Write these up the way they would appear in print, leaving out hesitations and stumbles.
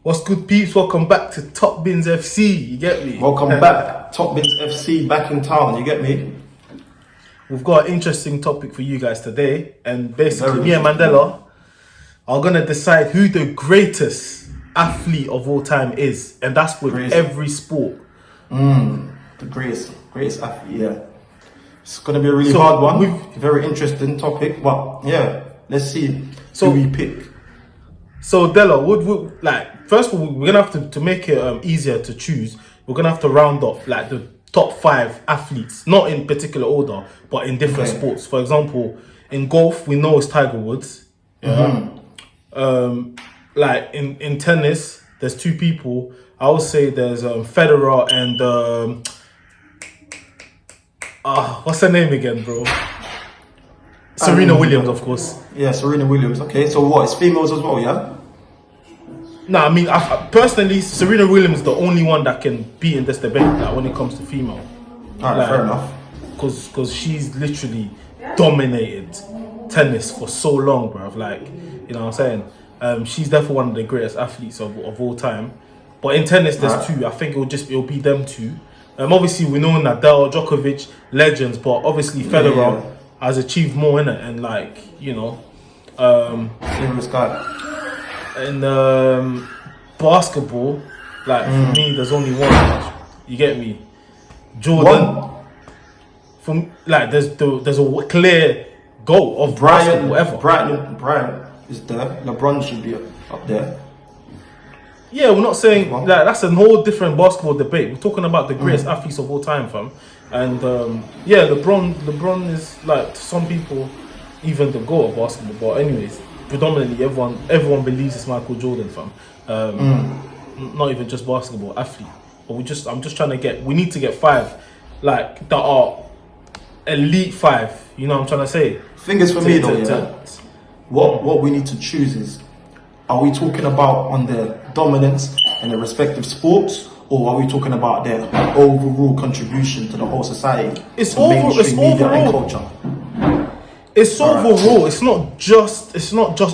What's good, peeps? Welcome back to Topbinz FC. You get me? Welcome back. Topbinz FC back in town. You get me? We've got an interesting topic for you guys today. And basically, me and Mandela are going to decide who the greatest athlete of all time is. And that's with every sport. The greatest athlete, yeah. It's going to be a really hard one. Very interesting topic. But yeah, let's see who we pick. So Della, first of all, we're gonna have to make it easier to choose. We're gonna have to round up like the top 5 athletes, not in particular order, but in different sports. For example, in golf, we know it's Tiger Woods. Yeah. Like in tennis, there's 2 people. I would say there's Federer and what's her name again, bro? Serena Williams, of course. Yeah, Serena Williams. Okay, so what? It's females as well, yeah? Nah, I mean, I personally, Serena Williams is the only one that can beat in this debate, like, when it comes to female. Alright, fair enough. Because she's literally dominated tennis for so long, bruv. Like, you know what I'm saying? She's definitely one of the greatest athletes of all time. But in tennis, there's 2. I think it'll be them 2. Obviously, we know Nadal, Djokovic, legends, but obviously Federer has achieved more in it, and like, you know, serious guy. in basketball, like for me, there's only one. You get me? Jordan. From like, there's a clear goal of Brian. Whatever. Brian is there. LeBron should be up there. Yeah, we're not saying like that's a whole different basketball debate. We're talking about the greatest athletes of all time, fam. And yeah, LeBron is, like, to some people, even the GOAT of basketball. But anyways, predominantly everyone believes it's Michael Jordan, fam. Not even just basketball, athlete. But I'm just trying to we need to get 5, like, that are elite 5. You know what I'm trying to say? Thing is, for me though, what we need to choose is, are we talking about on their dominance in their respective sports, or are we talking about their overall contribution to the whole society? It's overall. And culture. It's overall. It's not just.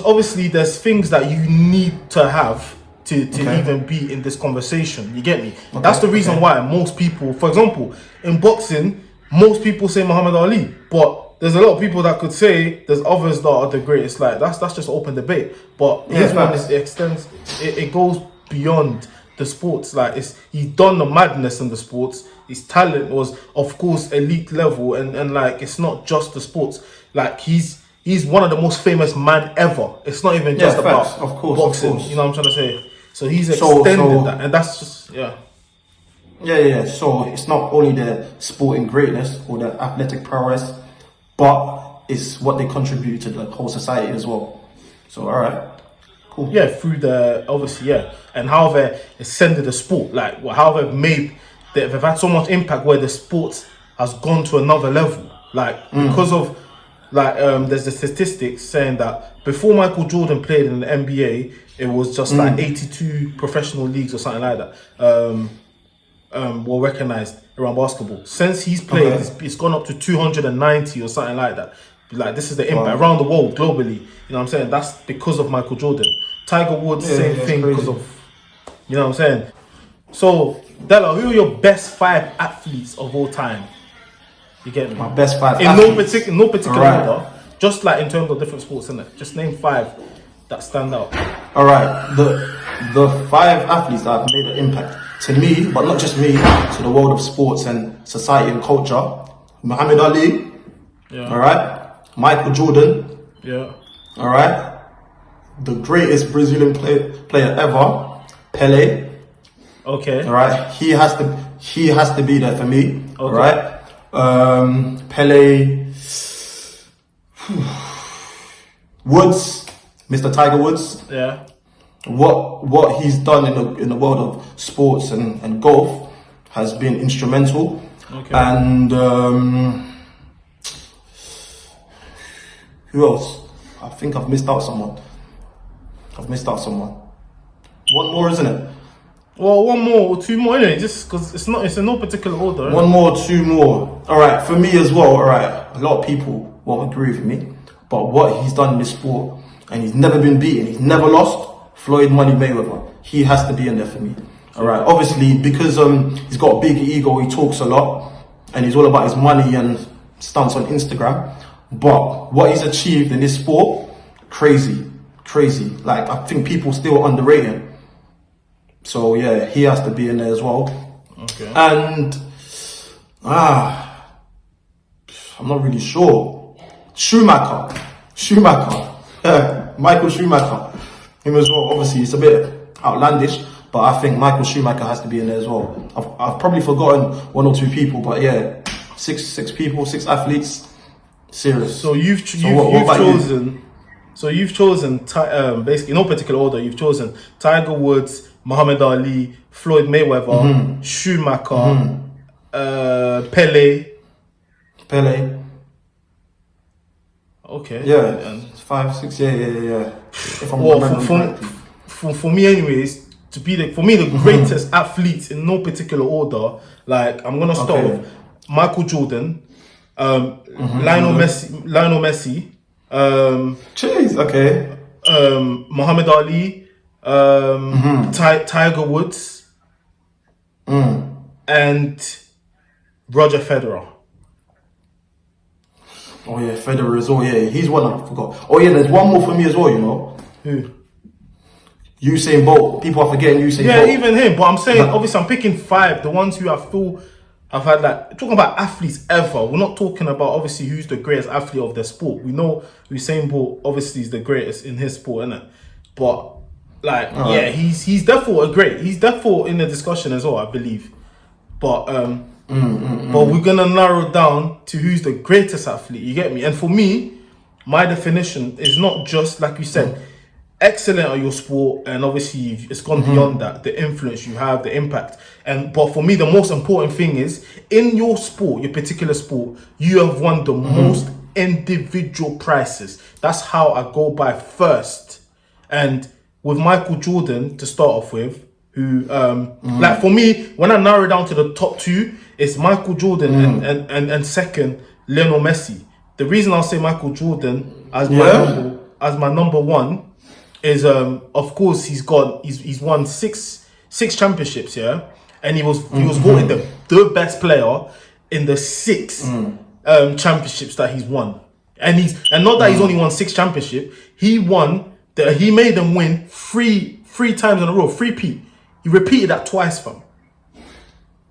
Obviously, there's things that you need to have to even be in this conversation. You get me? That's the reason why most people, for example, in boxing, most people say Muhammad Ali, but there's a lot of people that could say there's others that are the greatest. Like, that's just open debate. But his one extends. It goes beyond the sports. Like, he's done the madness in the sports. His talent was, of course, elite level, and like, it's not just the sports. Like, he's one of the most famous man ever. It's not even just about boxing. You know what I'm trying to say? So he's extended that, and that's just Yeah. So it's not only their sporting greatness or their athletic prowess, but it's what they contribute to the whole society as well. So alright, cool. Yeah, through and how they've ascended the sport, like how they've had so much impact where the sport has gone to another level. Like, because of, like, there's the statistics saying that before Michael Jordan played in the NBA, it was just like 82 professional leagues or something like that were recognized around basketball. Since he's played, it's gone up to 290 or something like that. Like, this is the impact around the world, globally. You know what I'm saying? That's because of Michael Jordan. Tiger Woods, same thing, because of, you know what I'm saying? So, Della, who are your best 5 athletes of all time? You get me? My best 5 athletes? No particular order. Just like in terms of different sports, innit? Just name 5 that stand out. Alright, the 5 athletes that have made an impact to me, but not just me, to the world of sports and society and culture. Muhammad Ali. Yeah. Alright. Michael Jordan. Yeah. Alright. The greatest Brazilian player ever, Pele. Okay. Alright. He has to be there for me. Okay. Alright. Pele. Woods. Mr. Tiger Woods. Yeah. What he's done in the world of sports and golf has been instrumental. Okay. And who else? I think I've missed out someone. One more, isn't it? Well, 1 more or 2 more, innit? Just because it's in no particular order. 1 more, 2 more. Alright, for me as well, alright. A lot of people won't agree with me, but what he's done in this sport, and he's never been beaten, he's never lost. Floyd Money Mayweather. He has to be in there for me. All right. Obviously, because he's got a big ego, he talks a lot, and he's all about his money and stunts on Instagram. But what he's achieved in this sport, crazy. Like, I think people still underrate him. So yeah, he has to be in there as well. Okay. And I'm not really sure. Schumacher. Michael Schumacher. Him as well. Obviously, it's a bit outlandish, but I think Michael Schumacher has to be in there as well. I've probably forgotten one or two people, but yeah, six people, 6 athletes. Serious. So you've chosen basically in no particular order. You've chosen Tiger Woods, Muhammad Ali, Floyd Mayweather, Schumacher, Pele. Okay. Yeah, 5, 6. Yeah. If I'm remembering correctly. For me, anyways, the greatest athletes in no particular order. Like, I'm gonna start with Michael Jordan, Lionel Messi, Muhammad Ali, Tiger Woods, and Roger Federer. Oh yeah, Federer as well. Yeah, he's one I forgot. Oh yeah, there's one more for me as well. You know who? Usain Bolt. People are forgetting Usain Bolt. Yeah, even him. But I'm saying, obviously, I'm picking 5. The ones who I feel have had, like, talking about athletes ever. We're not talking about obviously who's the greatest athlete of their sport. We know Usain Bolt obviously is the greatest in his sport, innit? But like, he's definitely he's definitely in the discussion as well, I believe. But but we're gonna narrow down to who's the greatest athlete. You get me? And for me, my definition is not just like you said, excellent at your sport, and obviously it's gone beyond that. The influence you have, the impact, but for me, the most important thing is in your sport, your particular sport, you have won the most individual prizes. That's how I go by first. And with Michael Jordan to start off with, who like for me, when I narrow it down to the top 2, it's Michael Jordan and second Lionel Messi. The reason I'll say Michael Jordan as my number 1 is of course he's won six championships, and he was voted the best player in the 6 championships that he's won, and not that he's only won 6 championships. He made them win three times in a row, 3-peat. He repeated that twice, fam.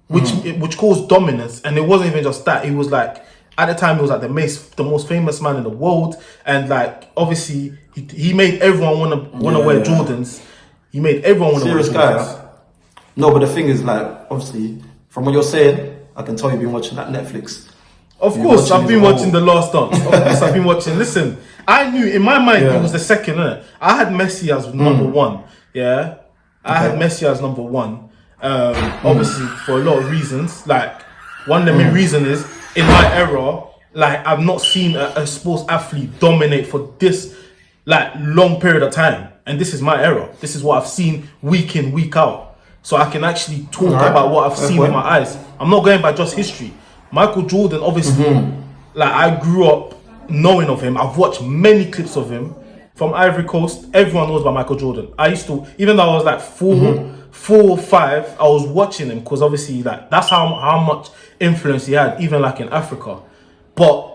Which caused dominance, and it wasn't even just that. He was like, at the time, he was like the most famous man in the world, and like obviously he made everyone wanna wear Jordans. He made everyone wanna wear Jordans. Guy. No, but the thing is, like, obviously, from what you're saying, I can tell you've been watching that Netflix. Of course, I've been watching The Last Dance. Of course, I've been watching. Listen, I knew in my mind it was the second, innit? I had Messi as number 1. Yeah, I had Messi as number 1. Obviously, for a lot of reasons. Like, one of the main reasons is in my era, like, I've not seen a sports athlete dominate for this like long period of time, and this is my era. This is what I've seen week in, week out. So I can actually talk about what I've seen with my eyes. I'm not going by just history. Michael Jordan, obviously, like, I grew up knowing of him. I've watched many clips of him from Ivory Coast. Everyone knows about Michael Jordan. I used to, even though I was like 4 or 5, I was watching him because obviously, like, that's how much influence he had, even like in Africa. But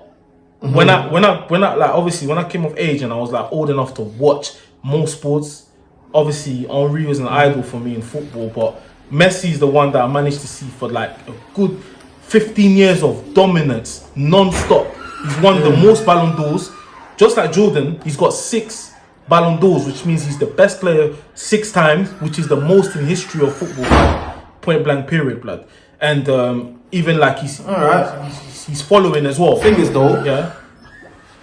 when I like, obviously when I came of age and I was like old enough to watch more sports, obviously Henry was an idol for me in football, but Messi is the one that I managed to see for like a good 15 years of dominance, non-stop. He's won the most Ballon d'Ors. Just like Jordan, he's got 6 Ballon d'Ors, which means he's the best player 6 times, which is the most in history of football, point blank period, blood. And even like he's following as well. Thing is though,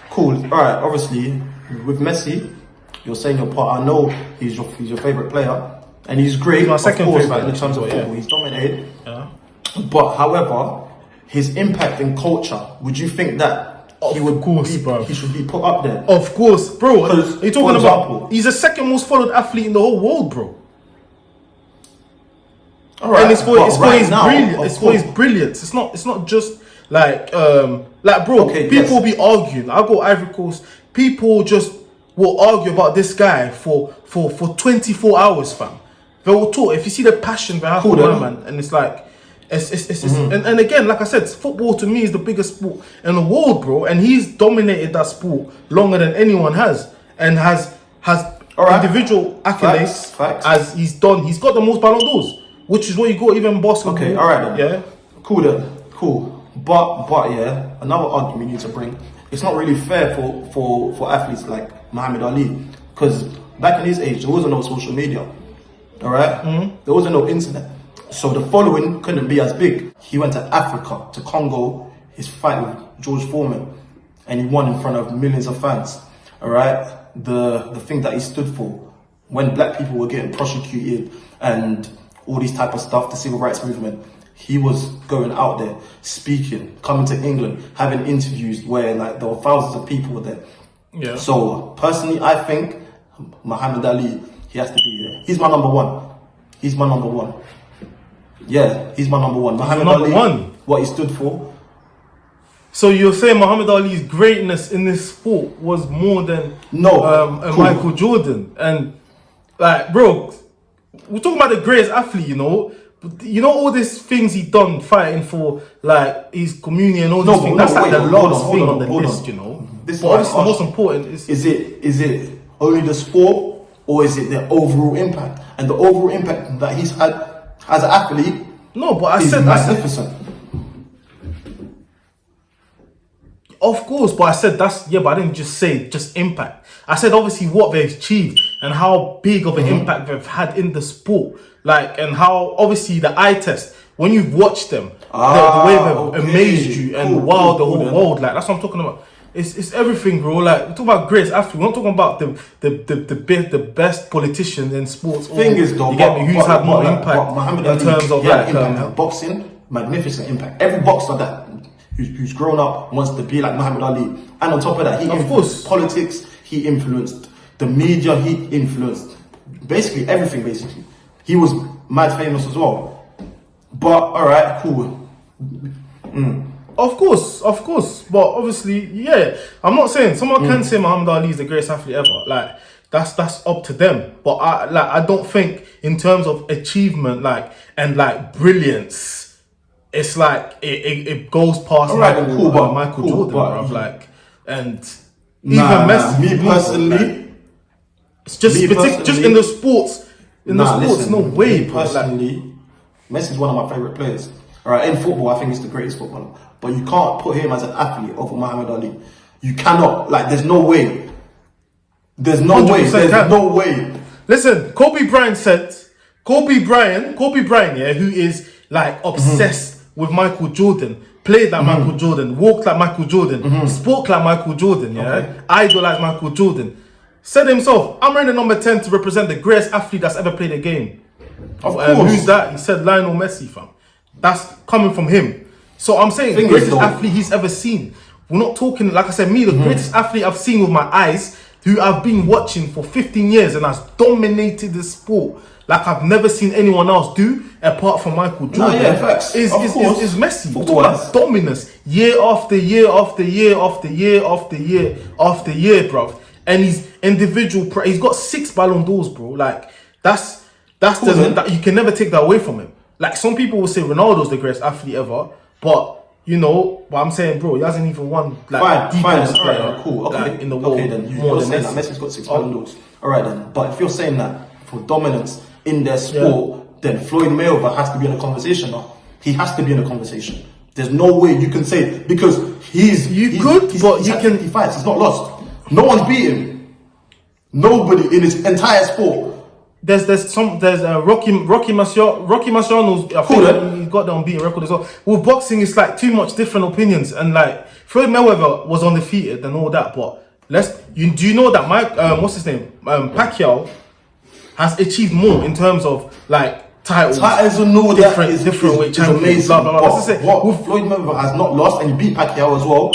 cool. All right, obviously with Messi, you're saying your part. I know he's your favorite player, and he's great. He's my second favorite, like, in terms of football, he's dominated. Yeah. But however, his impact in culture, would you think that he should be put up there? Of course, bro. Are you talking about? He's the second most followed athlete in the whole world, bro. All right, and it's for his brilliance. It's not just like bro. Okay, people be arguing. I go Ivory Coast. People just will argue about this guy for 24 hours, fam. They will talk. If you see the passion behind football, man, and it's like, and again, like I said, football to me is the biggest sport in the world, bro. And he's dominated that sport longer than anyone has, and has individual accolades. Facts. As he's done. He's got the most Ballon d'Ors, which is what you got even basketball. Okay, all right then. Yeah, cool then, cool. But yeah, another argument you need to bring. It's not really fair for athletes like Muhammad Ali, because back in his age there wasn't no social media. All right, there wasn't no internet, so the following couldn't be as big. He went to Africa, to Congo, his fight with George Foreman, and he won in front of millions of fans. All right, the thing that he stood for when black people were getting prosecuted and all these type of stuff, the civil rights movement, he was going out there speaking, coming to England, having interviews where like there were thousands of people there. Yeah. So personally, I think Muhammad Ali, he has to be there. He's my number one. He's my number one. Yeah, he's my number one. Muhammad Ali, what he stood for. So you're saying Muhammad Ali's greatness in this sport was more than Michael Jordan? And like, bro, we're talking about the greatest athlete, you know. You know all these things he done fighting for, like his community and all these things. That's like the last thing on the list, you know. This but obviously the most important is it only the sport, or is it the overall impact? And the overall impact that he's had as an athlete, no, but I said magnificent. Of course, but I said but I didn't just say just impact. I said obviously what they've achieved and how big of an impact they've had in the sport. Like, and how obviously the eye test, when you've watched them, the way they've amazed you and wowed the whole world, like that's what I'm talking about. It's everything, bro. Like, we're talking about greatest athlete. We're not talking about the best politicians in sports. Thing is, though, you get me? Who's had more impact in terms of like boxing? Magnificent impact. Every boxer that who's grown up wants to be like Muhammad Ali, and on top of that, he influenced politics. He influenced the media. He influenced basically everything. Basically, he was mad famous as well. But all right, cool. Of course, but obviously, yeah. I'm not saying someone can say Muhammad Ali is the greatest athlete ever. Like that's up to them. But I don't think in terms of achievement, like and like brilliance, it's like it goes past Michael Jordan, bruv. Like and even Messi. Me personally, it's just in the sports. Listen, no way. Me personally, Messi's one of my favorite players. All right, in football, I think he's the greatest footballer. But you can't put him as an athlete over Muhammad Ali. You cannot. Like, there's no way. There's no way. There's no way. Listen, Kobe Bryant, yeah, who is like obsessed with Michael Jordan, played like Michael Jordan, walked like Michael Jordan, spoke like Michael Jordan, yeah, idolized Michael Jordan, said himself, I'm wearing the number 10 to represent the greatest athlete that's ever played a game. Of course. Who's that? He said Lionel Messi, fam. That's coming from him. So I'm saying the greatest athlete he's ever seen. We're not talking, like I said, me, the greatest athlete I've seen with my eyes, who I've been watching for 15 years and has dominated the sport like I've never seen anyone else do, apart from Michael Jordan. Is Messi. We're talking about dominance, year after year after year after year after year after year, bro. And he's individual. He's got 6 Ballon d'Ors, bro. Like that's you can never take that away from him. Like some people will say Ronaldo's the greatest athlete ever, but you know what I'm saying, bro. He hasn't even won like defense player in the world. Okay, then you're saying that Messi's got 6 Ballon d'Ors. All right, then. But if you're saying that for dominance in their sport, then Floyd Mayweather has to be in the conversation now. He has to be in the conversation. There's no way you can say because he's had 50 fights. He's not lost. No one's beaten him. Nobody in his entire sport. There's Rocky Marciano's. I think he got the unbeaten record as well. With boxing, it's like too much different opinions, and like Floyd Mayweather was undefeated and all that. But do you know that what's his name, Pacquiao, has achieved more in terms of like titles and all different weight champions. Blah, blah, blah. What Floyd Mayweather has not lost, and he beat Pacquiao as well.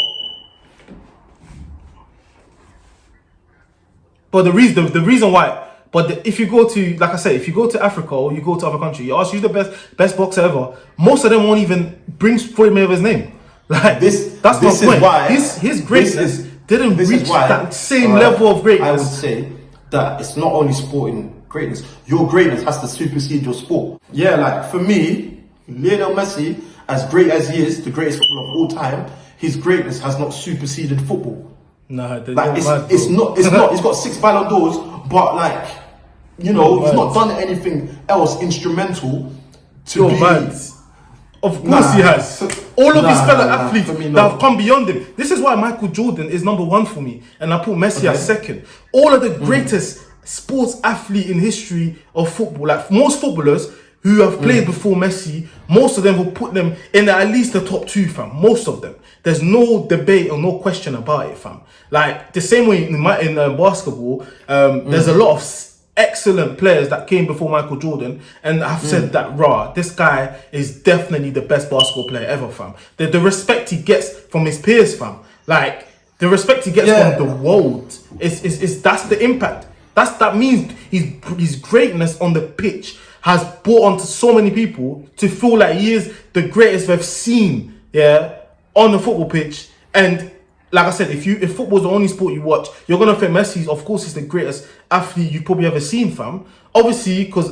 But the reason why. But if you go to, like I said, if you go to Africa or you go to other countries, you ask who's the best boxer ever, most of them won't even bring Floyd Mayweather's name. Like that's not the point. His greatness didn't This reach is why, that same alright, level of I would greatness. say that it's not only sporting greatness. Your greatness has to supersede your sport. Yeah, like for me, Lionel Messi, as great as he is, the greatest footballer of all time, his greatness has not superseded football. Nah, Like it's not. He's got 6 Ballon d'Ors, but like, you know, he's not done anything else instrumental to be. Mad. Of course he has. All of his fellow athletes me, that have come beyond him. This is why Michael Jordan is number 1 for me, and I put Messi as second. All of the greatest sports athlete in history of football, like most footballers who have played before Messi, most of them will put them in at least the top 2, fam. Most of them. There's no debate or no question about it, fam. Like the same way in basketball, there's a lot of excellent players that came before Michael Jordan, and I've said that this guy is definitely the best basketball player ever, fam. The respect he gets from his peers, fam. Like the respect he gets from the world is that's the impact. That means his greatness on the pitch has brought on to so many people to feel like he is the greatest they've seen, on the football pitch. And like I said, if football's the only sport you watch, you're gonna think Messi, of course, is the greatest athlete you've probably ever seen, fam. Obviously, because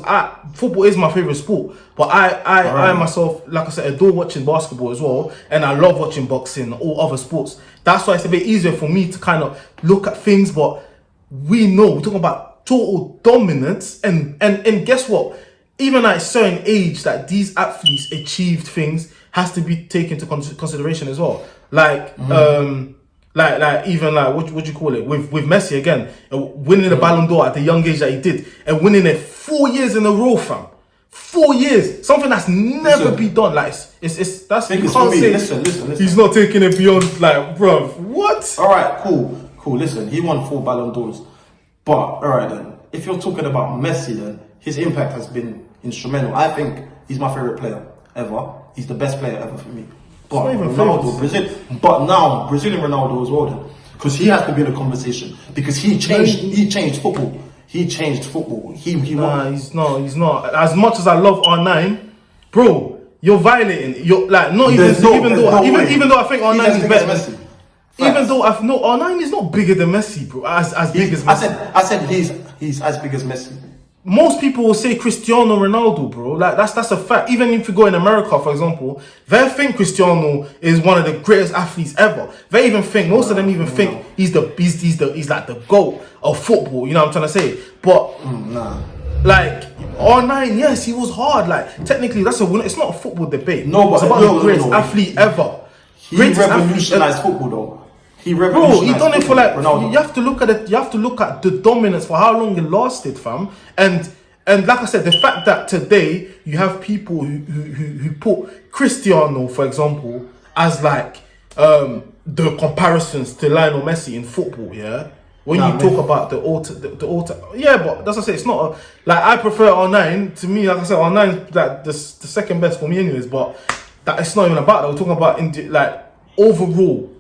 football is my favorite sport, but I myself, like I said, adore watching basketball as well, and I love watching boxing, all other sports. That's why it's a bit easier for me to kind of look at things. But we're talking about total dominance, and guess what? Even at a certain age that these athletes achieved things has to be taken into consideration as well. Like even like what you call it with Messi again, winning the Ballon d'Or at the young age that he did, and winning it 4 years in a row, fam. 4 years, something that's never been done. Like it's that's you can't say. Listen. He's not taking it beyond, like, bro. What? All right, cool. Listen, he won 4 Ballon d'Ors, but all right then. If you're talking about Messi, then his impact has been instrumental. I think he's my favorite player ever. He's the best player ever for me. But Ronaldo, Brazilian Ronaldo as well, then, because he has to be in the conversation because he changed football. He changed football. He's not. As much as I love R9, bro, you're violating. You're like even though I think R9 is better than Messi. Even though R9 is not bigger than Messi, bro. As big as Messi. I said he's as big as Messi. Most people will say Cristiano Ronaldo, bro. Like that's a fact. Even if you go in America, for example, they think Cristiano is one of the greatest athletes ever. They even think most of them think he's like the GOAT of football. You know what I'm trying to say? But like R9, yes, he was hard. Like technically, it's not a football debate. No, but it's about the greatest athlete ever. He revolutionized football, though. He done it for like Ronaldo. You have to look at it. You have to look at the dominance for how long it lasted, fam. And like I said, the fact that today you have people who put Cristiano, for example, as like the comparisons to Lionel Messi in football, When you talk about the alter, but that's what I say. It's not like I prefer R9 to me. Like I said, R9 is like the second best for me, anyways. But that it's not even about that. We're talking about like overall.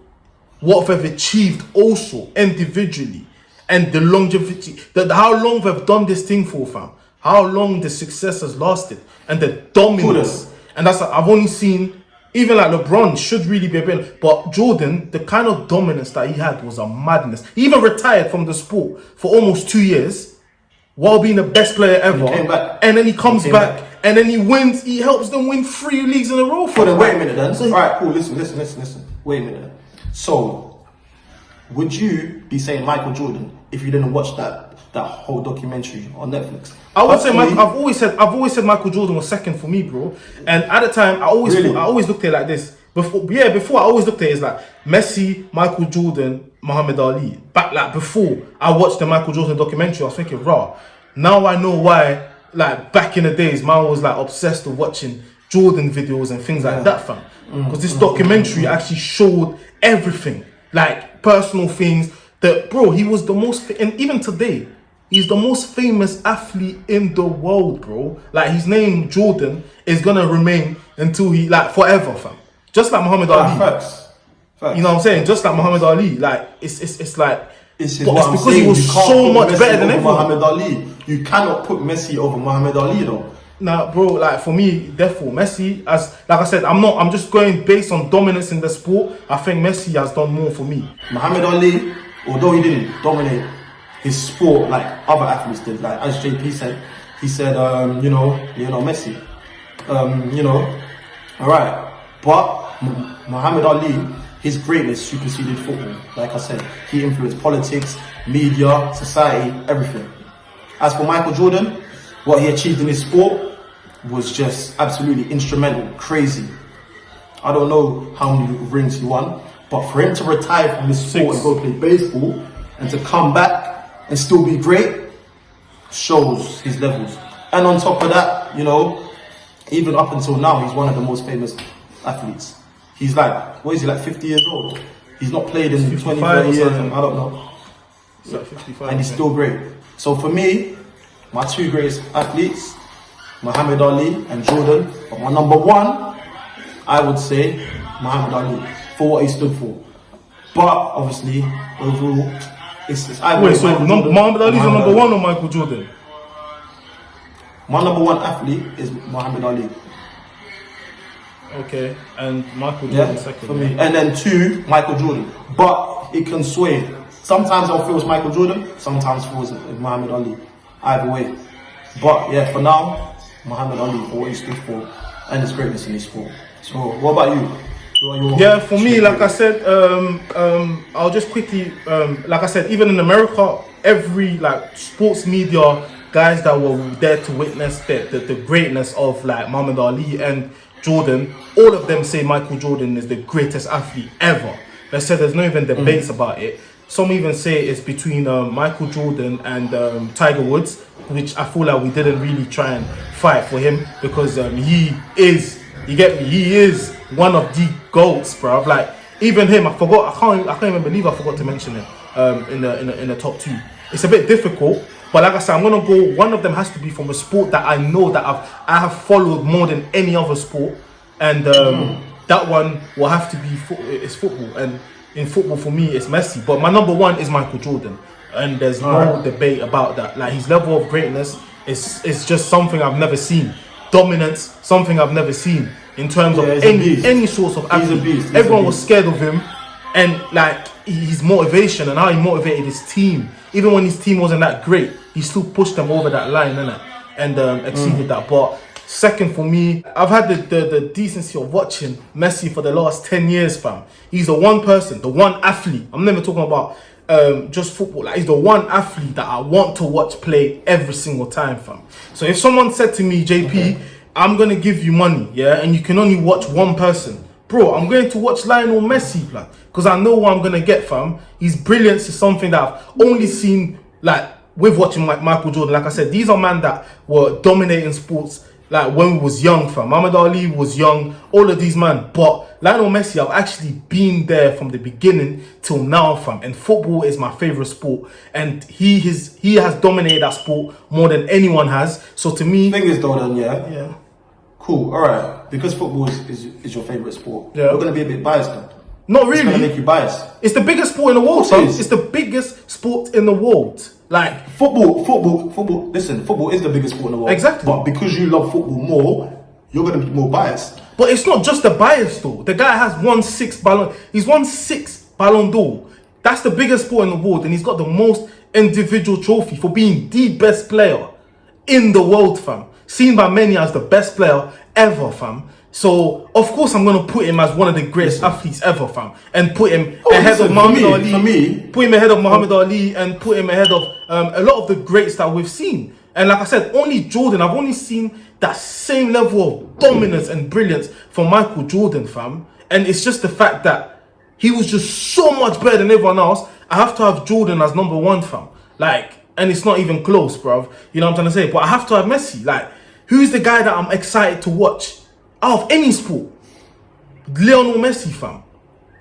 What they've achieved also individually, and the longevity, how long they've done this thing for, fam. How long the success has lasted, and the dominance. And that's I've only seen, even like LeBron should really be a bit, but Jordan, the kind of dominance that he had was a madness. He even retired from the sport for almost 2 years, while being the best player ever. And then he comes back, and then he wins. He helps them win 3 leagues in a row. Wait a minute, then. All right, cool. Listen. Wait a minute. So, would you be saying Michael Jordan if you didn't watch that whole documentary on Netflix? I would say I've always said Michael Jordan was second for me, bro. And at the time, I always looked at it like this. Before I always looked at it as like Messi, Michael Jordan, Muhammad Ali. Before I watched the Michael Jordan documentary, I was thinking, raw. Now I know why. Like back in the days, man was like obsessed with watching Jordan videos and things like that, fam. Because this documentary actually showed everything, like personal things. That bro, he was the most, and even today, he's the most famous athlete in the world, bro. Like his name Jordan is gonna remain until he like forever, fam. Just like Muhammad Ali. Facts. You know what I'm saying? Just like Muhammad Ali. Like it's like. It's because he was so much better than everyone. Muhammad Ali. You cannot put Messi over Muhammad Ali, though. Nah, bro, like for me, therefore, Messi, as like I said, I'm just going based on dominance in the sport. I think Messi has done more for me. Muhammad Ali, although he didn't dominate his sport like other athletes did, like as JP said, he said, you know, Messi, you know, alright, but Muhammad Ali, his greatness superseded football. Like I said, he influenced politics, media, society, everything. As for Michael Jordan, what he achieved in his sport was just absolutely instrumental, crazy. I don't know how many rings he won, but for him to retire from his sport and go play baseball and to come back and still be great shows his levels. And on top of that, you know, even up until now, he's one of the most famous athletes. He's like, what is he, like 50 years old? He's not played in 20, 30 years, and I don't know. He's like 55. And he's still great. So for me, my two greatest athletes, Muhammad Ali and Jordan. But my number one, I would say Muhammad Ali, for what he stood for. But obviously, overall, it's either wait, so Muhammad Ali's your number one or Michael Jordan? My number one athlete is Muhammad Ali. Okay, and Michael Jordan second. For me. And then two, Michael Jordan. But it can sway. Sometimes I'll feel it's Michael Jordan, sometimes feels it's Muhammad Ali. Either way. But yeah, for now, Muhammad Ali for what he stood for and his greatness in his sport. So what about you? Yeah, for me, like I said, I'll just quickly, like I said, even in America, every like sports media guys that were there to witness the greatness of like Muhammad Ali and Jordan, all of them say Michael Jordan is the greatest athlete ever. They said there's no even debates about it. Some even say it's between Michael Jordan and Tiger Woods, which I feel like we didn't really try and fight for him because he is, you get me, he is one of the GOATs, bro. Like even him, I can't even believe I forgot to mention him in the top two. It's a bit difficult, but like I said, I'm gonna go. One of them has to be from a sport that I know that I have followed more than any other sport, and that one will have to be it's football. And in football, for me, it's Messi. But my number one is Michael Jordan, and there's no debate about that. Like his level of greatness is just something I've never seen. Dominance, something I've never seen in terms of any sorts of athlete. Everyone was scared of him, and like his motivation and how he motivated his team. Even when his team wasn't that great, he still pushed them over that line, innit? And exceeded that. But second for me, I've had the decency of watching Messi for the last 10 years, fam. He's the one person, the one athlete. I'm never talking about just football. Like he's the one athlete that I want to watch play every single time, fam. So if someone said to me, JP, I'm gonna give you money, yeah, and you can only watch one person, bro, I'm going to watch Lionel Messi, like, because I know what I'm gonna get, fam. His brilliance is something that I've only seen, like, with watching Michael Jordan. Like I said, these are men that were dominating sports, like, when we was young, fam. Muhammad Ali was young, all of these men. But Lionel Messi, I've actually been there from the beginning till now, fam. And football is my favorite sport. And he has dominated that sport more than anyone has. So to me... Thing is, though, then, yeah. Cool, alright. Because football is your favorite sport, yeah, you're going to be a bit biased, though. Not really. It's going to make you biased. It's the biggest sport in the world, fam. It's the biggest sport in the world. Like football. Listen, football is the biggest sport in the world. Exactly. But because you love football more, you're gonna be more biased. But it's not just the bias though. The guy has He's won six Ballon d'Or. That's the biggest sport in the world, and he's got the most individual trophy for being the best player in the world, fam. Seen by many as the best player ever, fam. So, of course, I'm going to put him as one of the greatest athletes ever, fam. And put him ahead of Muhammad Ali. Put him ahead of Muhammad Ali and put him ahead of a lot of the greats that we've seen. And like I said, only Jordan, I've only seen that same level of dominance and brilliance from Michael Jordan, fam. And it's just the fact that he was just so much better than everyone else. I have to have Jordan as number one, fam. Like, and it's not even close, bruv. You know what I'm trying to say? But I have to have Messi. Like, who's the guy that I'm excited to watch out of any sport? Lionel Messi, fam.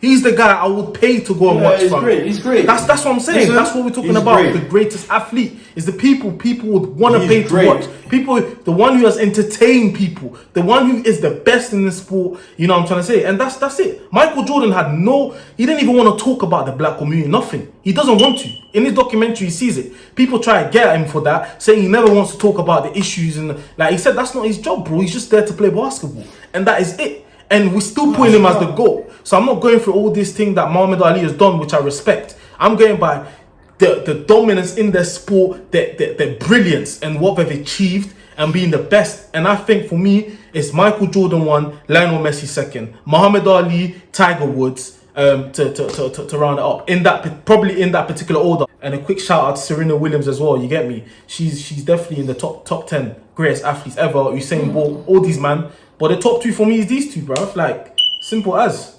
He's the guy I would pay to go and watch. He's fam. great. He's great. That's what I'm saying. Listen, that's what we're talking he's about. great. The greatest athlete is the people would want to He's pay to great. watch. People, the one who has entertained people, the one who is the best in the sport. You know what I'm trying to say? And that's it. Michael Jordan he didn't even want to talk about the black community. Nothing. He doesn't want to. In his documentary, he sees it. People try to get at him for that, saying he never wants to talk about the issues. And like he said, that's not his job, bro. He's just there to play basketball, and that is it. And we're still putting him as the GOAT. So I'm not going through all this thing that Muhammad Ali has done, which I respect. I'm going by the dominance in their sport, their brilliance, and what they've achieved, and being the best. And I think for me, it's Michael Jordan 1, Lionel Messi 2nd, Muhammad Ali, Tiger Woods, to round it up. Probably in that particular order. And a quick shout out to Serena Williams as well, you get me? She's definitely in the top 10 greatest athletes ever. Usain Bolt, all these man. But the top 2 for me is these 2, bruv. Like, simple as.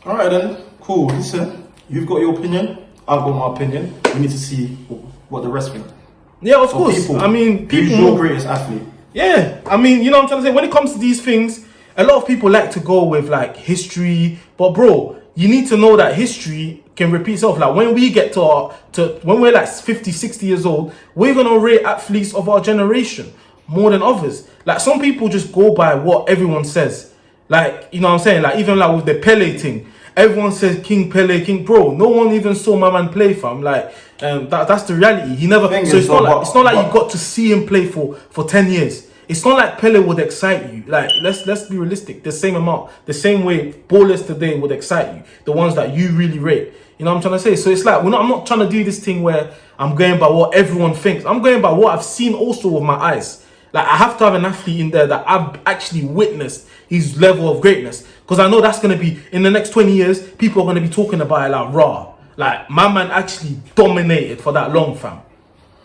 Alright then, cool. Listen, you've got your opinion, I've got my opinion. We need to see what the rest think. Yeah, of course. People, I mean, who's your greatest athlete? Yeah, I mean, you know what I'm trying to say? When it comes to these things, a lot of people like to go with like history. But bro, you need to know that history can repeat itself. Like when we get when we're like 50, 60 years old, we're going to rate athletes of our generation more than others. Like some people just go by what everyone says. Like, you know what I'm saying? Like even like with the Pele thing, everyone says King Pele, King, bro. No one even saw my man play, fam. Like that's the reality. He never. So it's not like you got to see him play for 10 years. It's not like Pele would excite you. Like let's be realistic. The same amount, the same way ballers today would excite you. The ones that you really rate. You know what I'm trying to say? So it's like I'm not trying to do this thing where I'm going by what everyone thinks. I'm going by what I've seen also with my eyes. Like I have to have an athlete in there that I've actually witnessed his level of greatness, because I know that's gonna be in the next 20 years. People are gonna be talking about it like raw. Like my man actually dominated for that long, fam.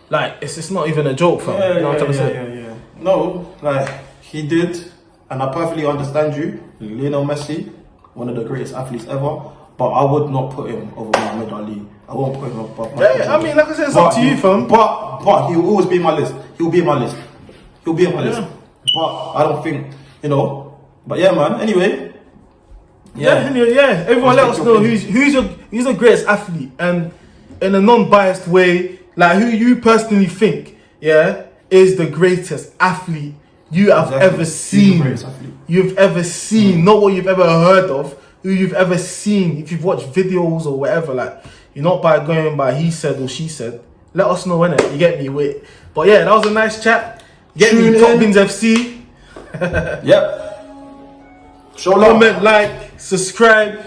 Like it's not even a joke, fam. Yeah, you know what I'm trying to say? Yeah. No, like he did, and I perfectly understand you. Lionel Messi, one of the greatest athletes ever, but I would not put him over Muhammad Ali. I won't put him above. Yeah, I mean, like I said, it's up to you, fam. But he'll always be in my list. He'll be in my list. He'll be on my list. But I don't think, But yeah, man. Anyway. Yeah. Everyone let us know who's the greatest athlete, and in a non-biased way, like who you personally think, is the greatest athlete you have ever seen. You've ever seen, not what you've ever heard of, who you've ever seen. If you've watched videos or whatever, like you're not going by he said or she said. Let us know, innit? You get me? But yeah, that was a nice chat. Get me Topbinz FC. Yep. Show love. Comment, like, subscribe,